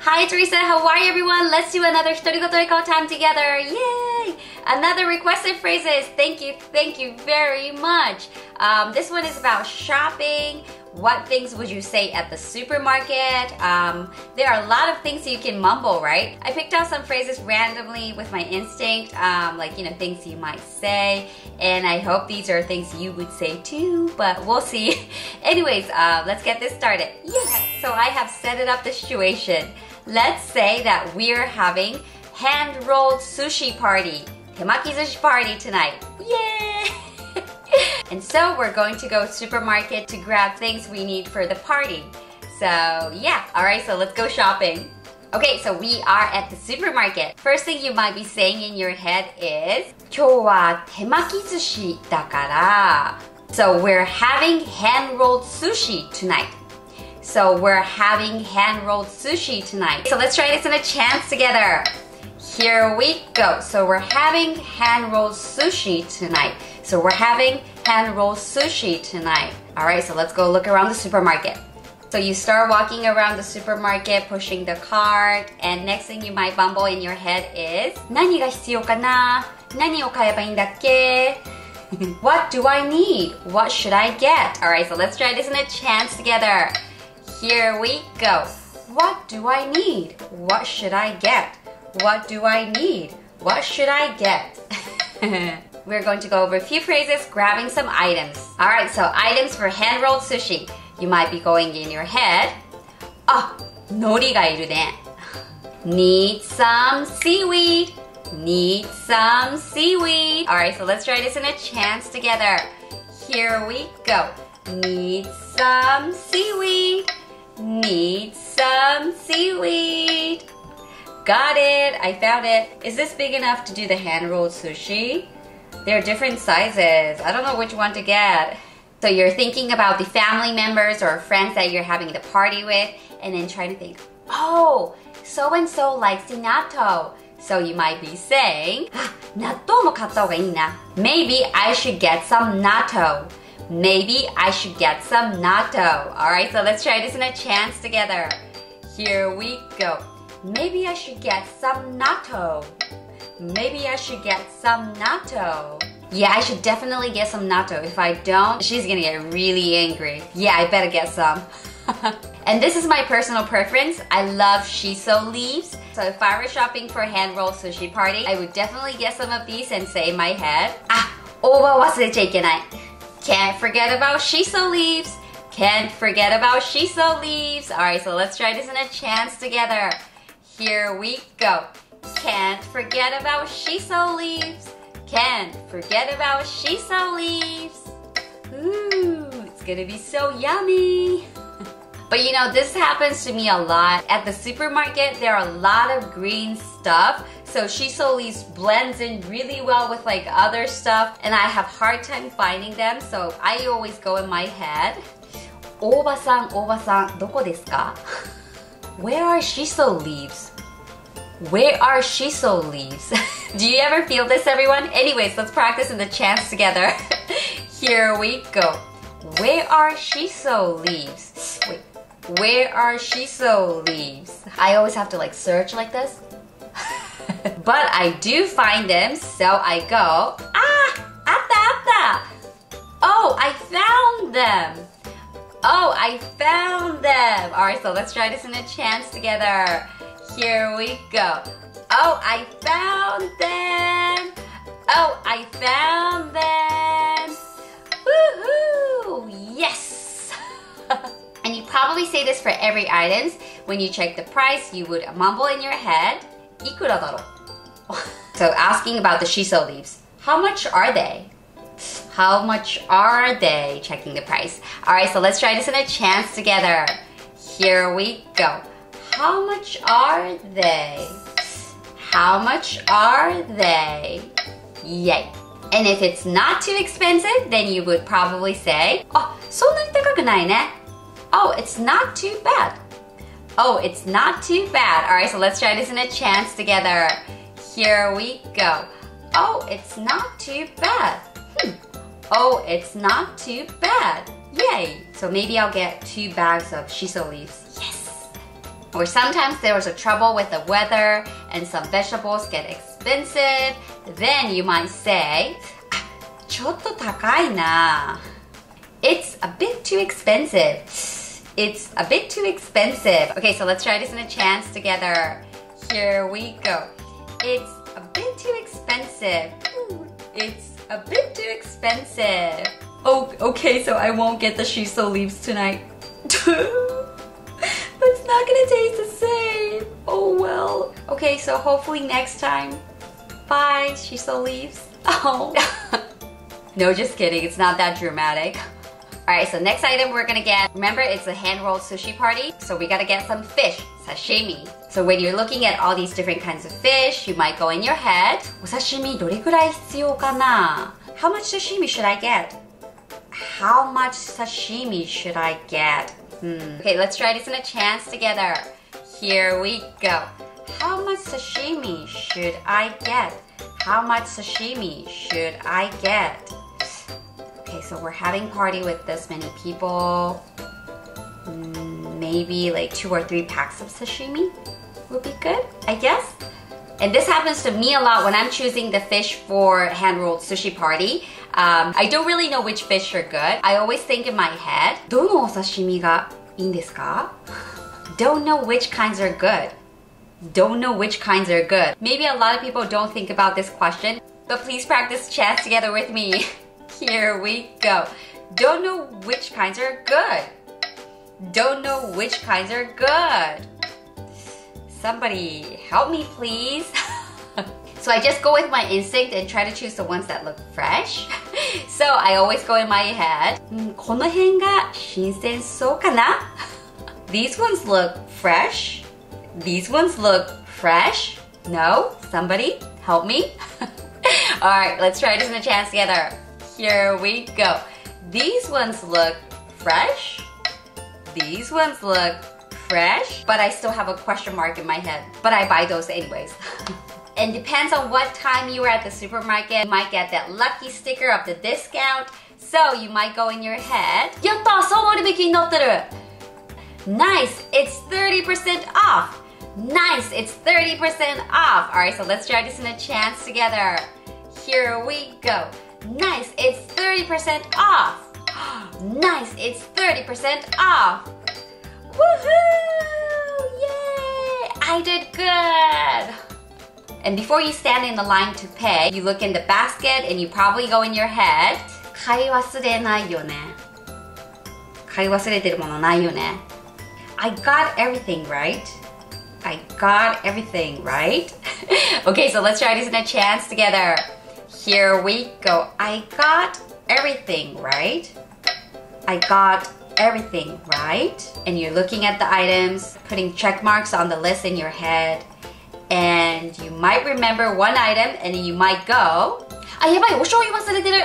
Hi Teresa, how are you everyone? Let's do another ひとりごと英会話 time together. Yay! Another requested phrases. Thank you very much. This one is about shopping. What things would you say at the supermarket? There are a lot of things you can mumble, right? I picked out some phrases randomly with my instinct, things you might say, and I hope these are things you would say too, but we'll see. Anyways, let's get this started. Yes! So I have set it up the situation. Let's say that we're having hand-rolled sushi party, 手巻き寿司 party tonight. Yay! And so we're going to go supermarket to grab things we need for the party. So yeah, alright, so let's go shopping. Okay, so we are at the supermarket. First thing you might be saying in your head is 今日は手巻き寿司だから So we're having hand-rolled sushi tonight. So we're having hand-rolled sushi tonight. So let's try this in a chance together. Here we go. So we're having hand-rolled sushi tonight. So we're having hand-rolled sushi tonight. Alright, so let's go look around the supermarket. So you start walking around the supermarket, pushing the cart, and next thing you might bumble in your head is 何が必要かな? 何を買えばいいんだっけ? What do I need? What should I get? Alright, so let's try this in a chance together. Here we go. What do I need? What should I get? What do I need? What should I get? We're going to go over a few phrases, grabbing some items. Alright, so items for hand-rolled sushi. You might be going in your head. あ、海苔がいるね. Need some seaweed. Need some seaweed. Alright, so let's try this in a chance together. Here we go. Need some seaweed. Need some seaweed. Got it! I found it. Is this big enough to do the hand-rolled sushi? There are different sizes. I don't know which one to get. So you're thinking about the family members or friends that you're having the party with and then trying to think, oh, so-and-so likes the natto. So you might be saying, 納豆も買った方がいいな. Maybe I should get some natto. Maybe I should get some natto. Alright, so let's try this in a chance together. Here we go. Maybe I should get some natto. Maybe I should get some natto. Yeah, I should definitely get some natto. If I don't, she's gonna get really angry. Yeah, I better get some. And this is my personal preference. I love shiso leaves. So if I were shopping for a hand-rolled sushi party, I would definitely get some of these and say in my head, あ、大葉忘れちゃいけない. Can't forget about shiso leaves. Can't forget about shiso leaves. Alright, so let's try this in a chance together. Here we go. Can't forget about shiso leaves. Can't forget about shiso leaves. Ooh, it's gonna be so yummy. But you know, this happens to me a lot. At the supermarket, there are a lot of green stuff. So shiso leaves blends in really well with like other stuff. And I have hard time finding them. So I always go in my head. 大場さん、どこですか? Where are shiso leaves? Where are shiso leaves? Do you ever feel this, everyone? Anyways, let's practice in the chants together. Here we go. Where are shiso leaves? Wait, where are shiso leaves? I always have to like search like this. But I do find them, so I go, ah, atta. Oh, I found them. Oh, I found them. Alright, so let's try this in a chance together. Here we go. Oh, I found them. Oh, I found them. Woohoo! Yes! And you probably say this for every item. When you check the price, you would mumble in your head, いくらだろ? So asking about the shiso leaves. How much are they? How much are they? Checking the price. Alright, so let's try this in a chance together. Here we go. How much are they? How much are they? Yay. And if it's not too expensive, then you would probably say, あ、そんなに高くないね. Oh, it's not too bad. Oh, it's not too bad. Alright, so let's try this in a chance together. Here we go. Oh, it's not too bad. Oh, it's not too bad. Yay! So maybe I'll get 2 bags of shiso leaves. Yes! Or sometimes there was a trouble with the weather and some vegetables get expensive. Then you might say, ちょっと高いな. It's a bit too expensive. It's a bit too expensive. Okay, so let's try this in a chance together. Here we go. It's a bit too expensive. It's a bit too expensive. Oh, okay, so I won't get the shiso leaves tonight. But it's not gonna taste the same. Oh well. Okay, so hopefully next time. Bye, shiso leaves. Oh. No, just kidding. It's not that dramatic. Alright, so next item we're gonna get, remember it's a hand-rolled sushi party, so we gotta get some fish, sashimi. So when you're looking at all these different kinds of fish, you might go in your head, お刺身どれくらい必要かな? How much sashimi should I get? How much sashimi should I get? Okay, let's try this in a chance together. Here we go. How much sashimi should I get? How much sashimi should I get? Okay, so we're having a party with this many people. Maybe like 2 or 3 packs of sashimi would be good, I guess. And this happens to me a lot when I'm choosing the fish for hand-rolled sushi party. I don't really know which fish are good. I always think in my head, どのお刺身がいいんですか? Don't know which kinds are good. Don't know which kinds are good. Maybe a lot of people don't think about this question, but please practice chance together with me. Here we go. Don't know which kinds are good. Don't know which kinds are good. Somebody help me, please. So I just go with my instinct and try to choose the ones that look fresh. So I always go in my head, この辺が新鮮そうかな? These ones look fresh. These ones look fresh. No? Somebody help me? Alright, let's try this in a chance together. Here we go. These ones look fresh. These ones look fresh. But I still have a question mark in my head. But I buy those anyways. And depends on what time you were at the supermarket. You might get that lucky sticker of the discount. So you might go in your head, やった!3割引きになってる! Nice! It's 30% off! Nice! It's 30% off! Alright, so let's try this in a chance together. Here we go. Nice! It's 30% off! Nice! It's 30% off! Woohoo! Yay! I did good! And before you stand in the line to pay, you look in the basket and you probably go in your head, 買い忘れないよね. 買い忘れてるものないよね. I got everything right. I got everything right. Okay, so let's try this in a chance together. Here we go. I got everything right. I got everything right. And you're looking at the items, putting check marks on the list in your head. And you might remember one item and you might go, あ、やばい、お醤油忘れてる.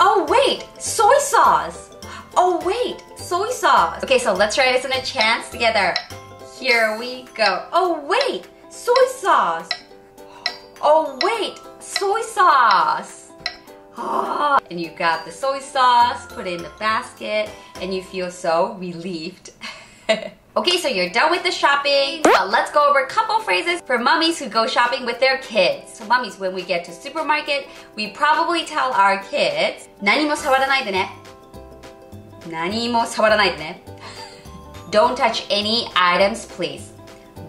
Oh wait, soy sauce. Oh wait, soy sauce. Okay, so let's try this in a chance together. Here we go. Oh wait, soy sauce. Oh wait, soy sauce. And you got the soy sauce, put it in the basket, and you feel so relieved. Okay, so you're done with the shopping. Now let's go over a couple phrases for mummies who go shopping with their kids. So mummies, when we get to supermarket, we probably tell our kids, 何も触らないでね. 何も触らないでね. Don't touch any items, please.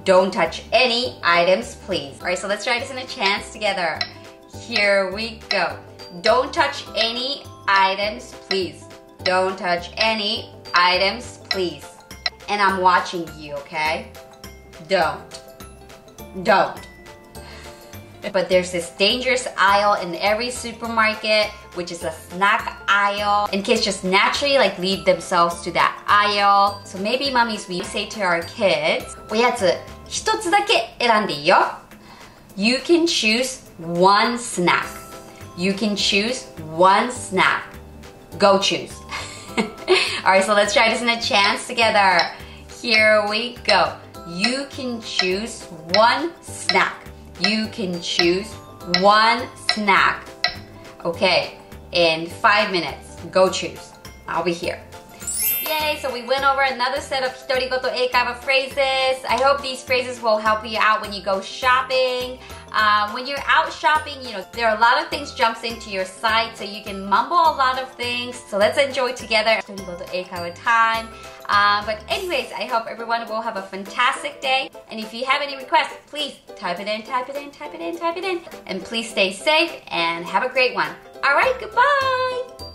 Don't touch any items, please. Alright, so let's try this in a chance together. Here we go. Don't touch any items, please. Don't touch any items, please. And I'm watching you, okay? Don't. But there's this dangerous aisle in every supermarket, which is a snack aisle. And kids just naturally lead themselves to that aisle. So maybe mummies, we say to our kids, おやつ一つだけ選んでいいよ. You can choose one snack. You can choose one snack. Go choose. Alright, so let's try this in a chance together. Here we go. You can choose one snack. You can choose one snack. Okay, in 5 minutes, go choose. I'll be here. Yay! So we went over another set of 独り言英会話 phrases. I hope these phrases will help you out when you go shopping. When you're out shopping, there are a lot of things jumps into your sight, so you can mumble a lot of things. So let's enjoy together 独り言英会話 time. But anyways, I hope everyone will have a fantastic day. And if you have any requests, please type it in. And please stay safe and have a great one. Alright, goodbye!